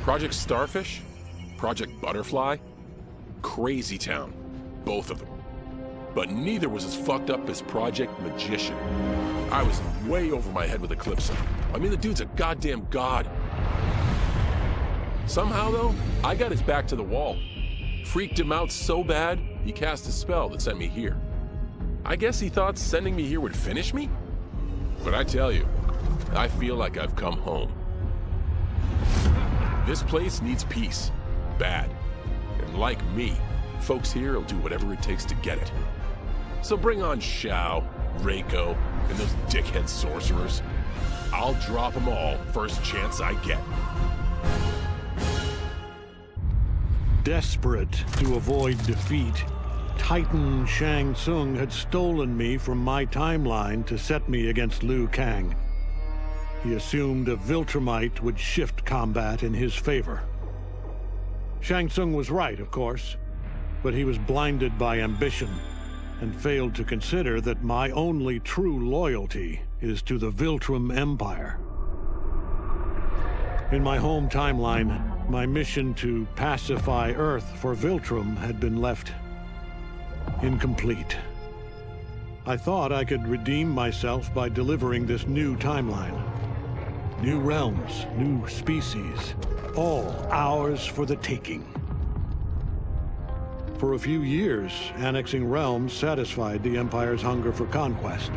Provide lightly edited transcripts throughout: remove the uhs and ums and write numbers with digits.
Project Starfish? Project Butterfly? Crazy town. Both of them. But neither was as fucked up as Project Magician. I was way over my head with Eclipse. I mean, the dude's a goddamn god. Somehow, though, I got his back to the wall. Freaked him out so bad, he cast a spell that sent me here. I guess he thought sending me here would finish me? But I tell you, I feel like I've come home. This place needs peace. Bad. And like me, folks here will do whatever it takes to get it. So bring on Shao, Reiko, and those dickhead sorcerers. I'll drop them all first chance I get. Desperate to avoid defeat, Titan Shang Tsung had stolen me from my timeline to set me against Liu Kang. He assumed a Viltrumite would shift combat in his favor. Shang Tsung was right, of course, but he was blinded by ambition and failed to consider that my only true loyalty is to the Viltrum Empire. In my home timeline, my mission to pacify Earth for Viltrum had been left incomplete. I thought I could redeem myself by delivering this new timeline. New realms, new species, all ours for the taking. For a few years, annexing realms satisfied the Empire's hunger for conquest.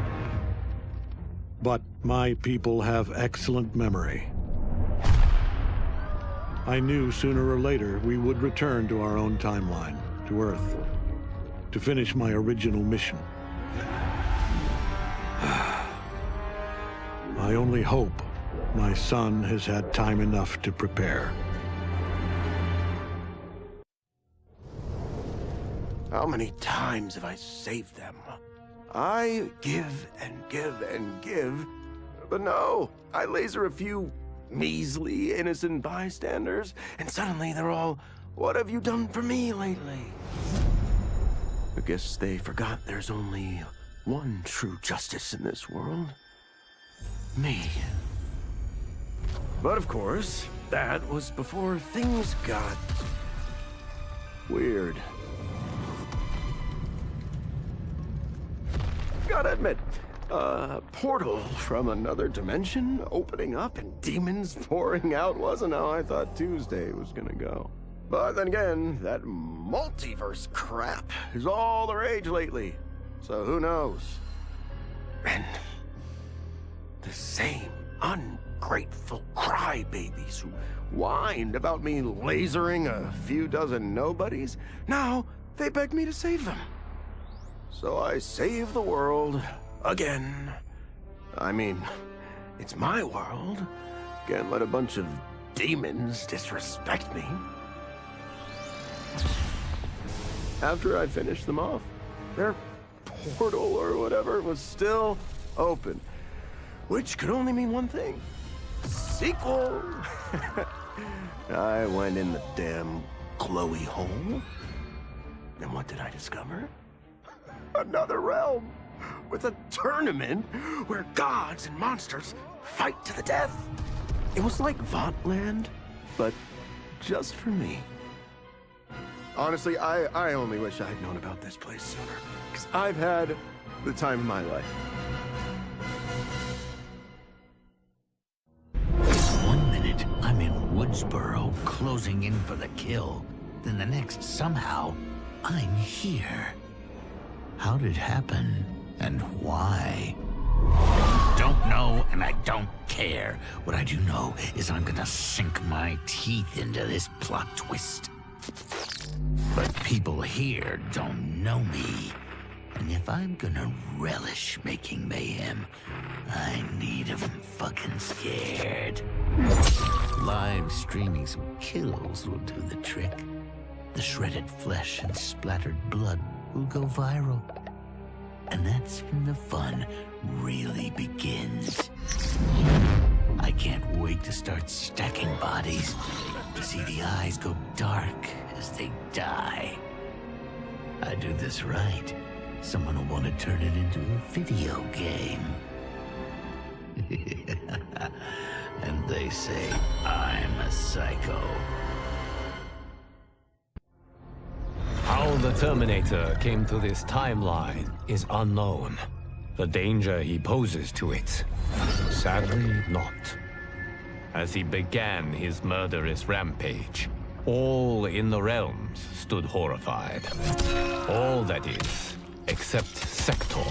But my people have excellent memory. I knew sooner or later we would return to our own timeline, to Earth, to finish my original mission. I only hope my son has had time enough to prepare. How many times have I saved them? I give and give and give, but no, I laser a few measly, innocent bystanders, and suddenly they're all, "What have you done for me lately?" I guess they forgot there's only one true justice in this world. Me. But of course, that was before things got weird. Gotta admit, a portal from another dimension opening up and demons pouring out wasn't how I thought Tuesday was gonna go. But then again, that multiverse crap is all the rage lately, so who knows? And the same ungrateful crybabies who whined about me lasering a few dozen nobodies, now they beg me to save them. So I save the world again. I mean, it's my world. Can't let a bunch of demons disrespect me. After I finished them off, their portal or whatever was still open, which could only mean one thing: sequel. I went in the damn glowy hole, and what did I discover? Another realm with a tournament where gods and monsters fight to the death. It was like Votland, but just for me. Honestly, I only wish I had known about this place sooner, because I've had the time of my life. One minute, I'm in Woodsboro, closing in for the kill. Then the next, somehow, I'm here. How did it happen, and why? Don't know, and I don't care. What I do know is I'm gonna sink my teeth into this plot twist. But people here don't know me. And if I'm gonna relish making mayhem, I need 'em fucking scared. Live streaming some kills will do the trick. The shredded flesh and splattered blood will go viral. And that's when the fun really begins. I can't wait to start stacking bodies, to see the eyes go dark as they die. I do this right, someone will want to turn it into a video game. and they say I'm a psycho. How the Terminator came to this timeline is unknown. The danger he poses to it, sadly not. As he began his murderous rampage, all in the realms stood horrified. All that is, except Sector.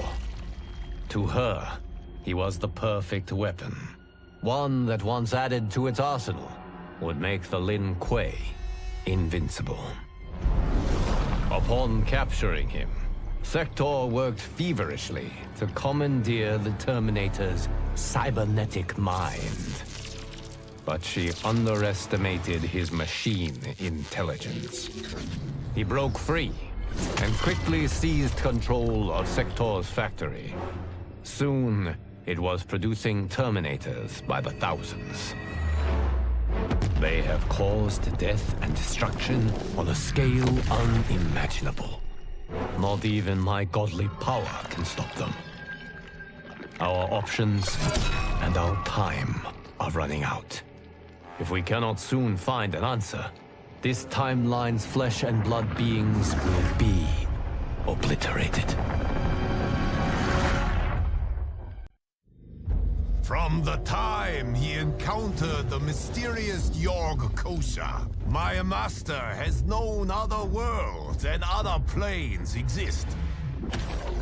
To her, he was the perfect weapon. One that once added to its arsenal would make the Lin Kuei invincible. Upon capturing him, Sector worked feverishly to commandeer the Terminator's cybernetic mind. But she underestimated his machine intelligence. He broke free and quickly seized control of Sector's factory. Soon, it was producing Terminators by the thousands. They have caused death and destruction on a scale unimaginable. Not even my godly power can stop them. Our options and our time are running out. If we cannot soon find an answer, this timeline's flesh and blood beings will be obliterated. From the time he encountered the mysterious Yorg Kosha, my master has known other worlds and other planes exist.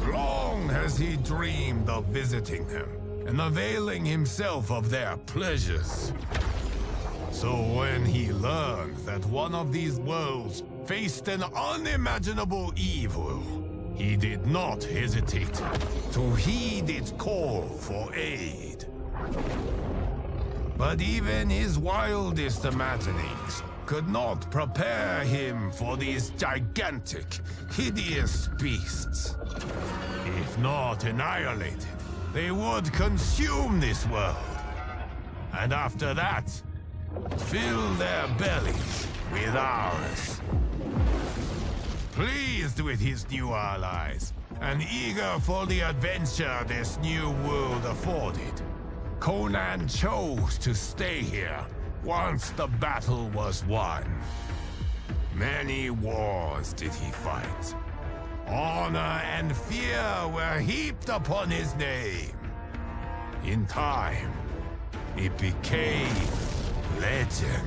Long has he dreamed of visiting them and availing himself of their pleasures. So when he learned that one of these worlds faced an unimaginable evil, he did not hesitate to heed its call for aid. But even his wildest imaginings could not prepare him for these gigantic, hideous beasts. If not annihilated, they would consume this world. And after that, fill their bellies with ours. Pleased with his new allies, and eager for the adventure this new world afforded, Conan chose to stay here once the battle was won. Many wars did he fight. Honor and fear were heaped upon his name. In time, it became legend.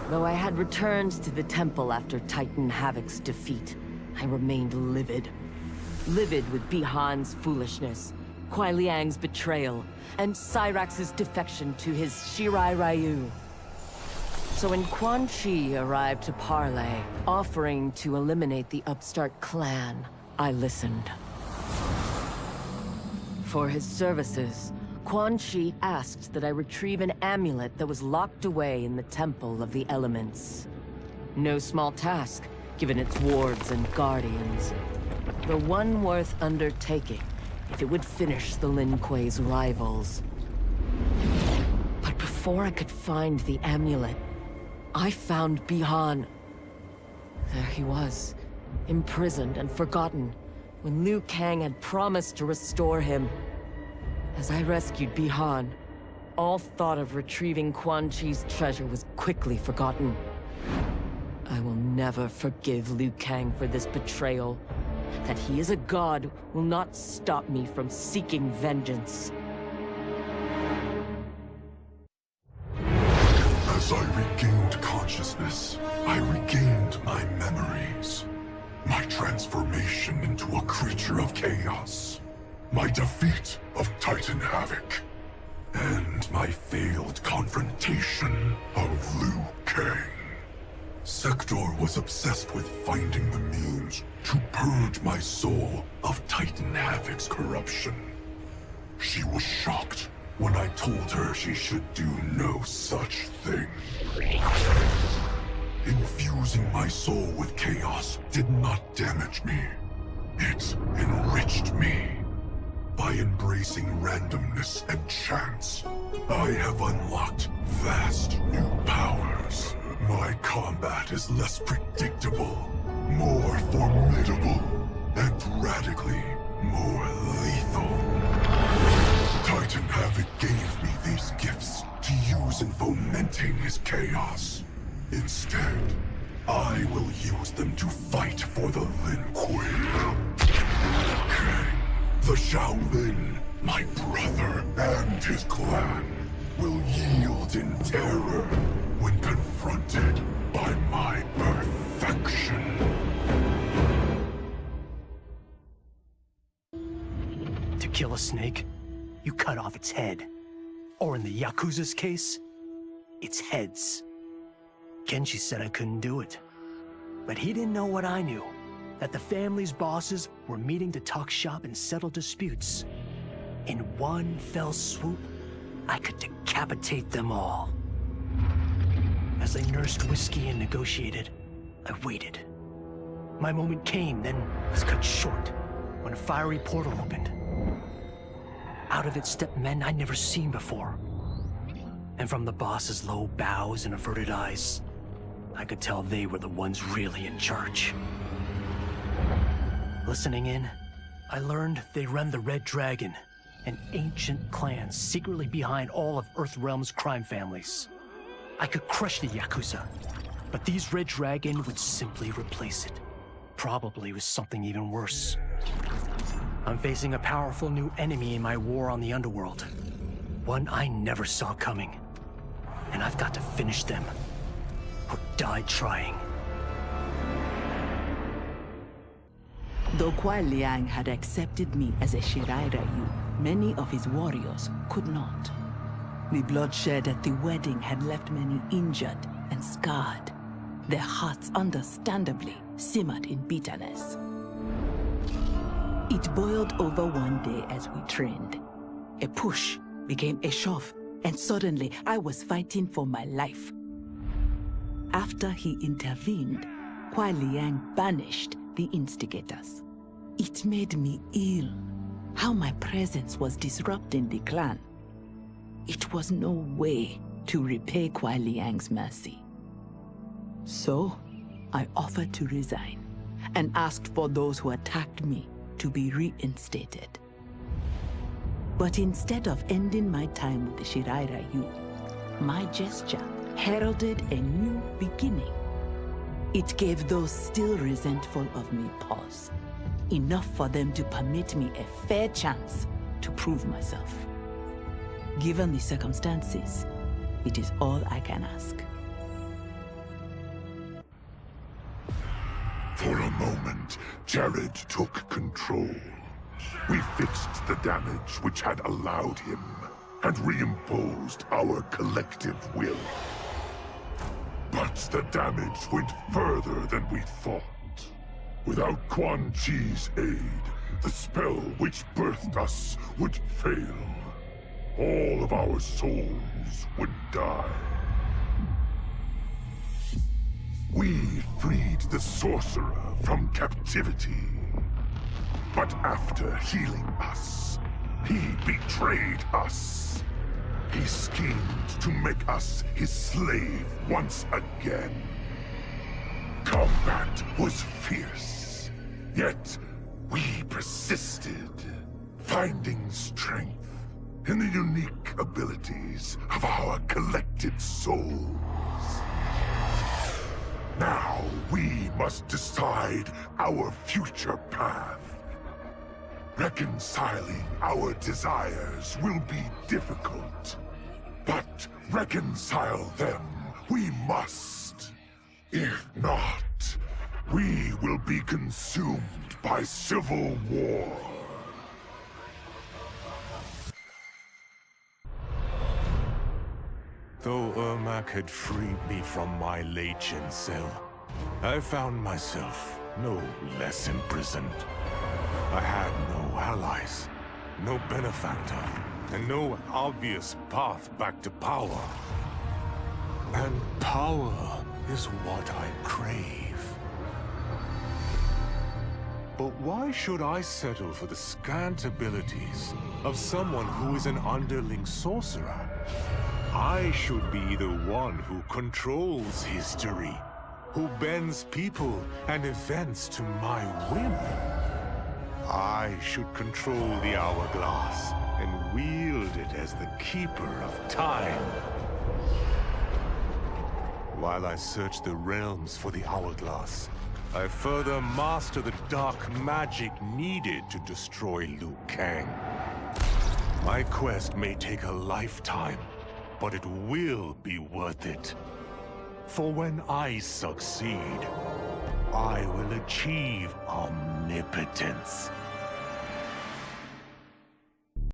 Though I had returned to the temple after Titan Havoc's defeat, I remained livid. Livid with Bihan's foolishness, Kuai Liang's betrayal, and Cyrax's defection to his Shirai Ryu. So when Quan Chi arrived to parley, offering to eliminate the upstart clan, I listened. For his services, Quan Chi asked that I retrieve an amulet that was locked away in the Temple of the Elements. No small task, given its wards and guardians. The one worth undertaking, if it would finish the Lin Kuei's rivals. But before I could find the amulet, I found Bihan. There he was, imprisoned and forgotten, when Liu Kang had promised to restore him. As I rescued Bihan, all thought of retrieving Quan Chi's treasure was quickly forgotten. I will never forgive Liu Kang for this betrayal. That he is a god will not stop me from seeking vengeance. As I regained consciousness, I regained my memories. My transformation into a creature of chaos. My defeat of Titan Havoc. And my failed confrontation of Liu Kang. Sector was obsessed with finding the means to purge my soul of Titan Havoc's corruption. She was shocked when I told her she should do no such thing. Infusing my soul with chaos did not damage me. It enriched me. By embracing randomness and chance, I have unlocked vast new powers. My combat is less predictable, more formidable, and radically more lethal. Titan Havoc gave me these gifts to use in fomenting his chaos. Instead, I will use them to fight for the Lin Kuei. Kang, the Shaolin, my brother and his clan, will yield in terror when confronted by my perfection. To kill a snake, you cut off its head. Or in the Yakuza's case, its heads. Kenji said I couldn't do it. But he didn't know what I knew. That the family's bosses were meeting to talk shop and settle disputes. In one fell swoop, I could decapitate them all. As they nursed whiskey and negotiated, I waited. My moment came, then was cut short when a fiery portal opened. Out of it stepped men I'd never seen before. And from the boss's low bows and averted eyes, I could tell they were the ones really in charge. Listening in, I learned they run the Red Dragon, an ancient clan secretly behind all of Earthrealm's crime families. I could crush the Yakuza, but these Red Dragon would simply replace it. Probably with something even worse. I'm facing a powerful new enemy in my war on the underworld. One I never saw coming. And I've got to finish them. Or die trying. Though Kuai Liang had accepted me as a Shirai Ryu, many of his warriors could not. The bloodshed at the wedding had left many injured and scarred. Their hearts understandably simmered in bitterness. It boiled over one day as we trained. A push became a shove, and suddenly I was fighting for my life. After he intervened, Kuai Liang banished the instigators. It made me ill, how my presence was disrupting the clan. It was no way to repay Kuai Liang's mercy. So, I offered to resign, and asked for those who attacked me to be reinstated. But instead of ending my time with the Shirai Ryu, my gesture heralded a new beginning. It gave those still resentful of me pause, enough for them to permit me a fair chance to prove myself. Given the circumstances, it is all I can ask. For a moment, Jared took control. We fixed the damage which had allowed him, and reimposed our collective will. But the damage went further than we thought. Without Quan Chi's aid, the spell which birthed us would fail. All of our souls would die. We freed the sorcerer from captivity. But after healing us, he betrayed us. He schemed to make us his slave once again. Combat was fierce, yet we persisted, finding strength in the unique abilities of our collected souls. Now we must decide our future path. Reconciling our desires will be difficult, but reconcile them we must. If not, we will be consumed by civil war. Though Ermac had freed me from my Legion cell, I found myself no less imprisoned. I had no allies, no benefactor, and no obvious path back to power. And power is what I crave. But why should I settle for the scant abilities of someone who is an underling sorcerer? I should be the one who controls history, who bends people and events to my whim. I should control the hourglass and wield it as the keeper of time. While I search the realms for the hourglass, I further master the dark magic needed to destroy Liu Kang. My quest may take a lifetime, but it will be worth it. For when I succeed, I will achieve omnipotence.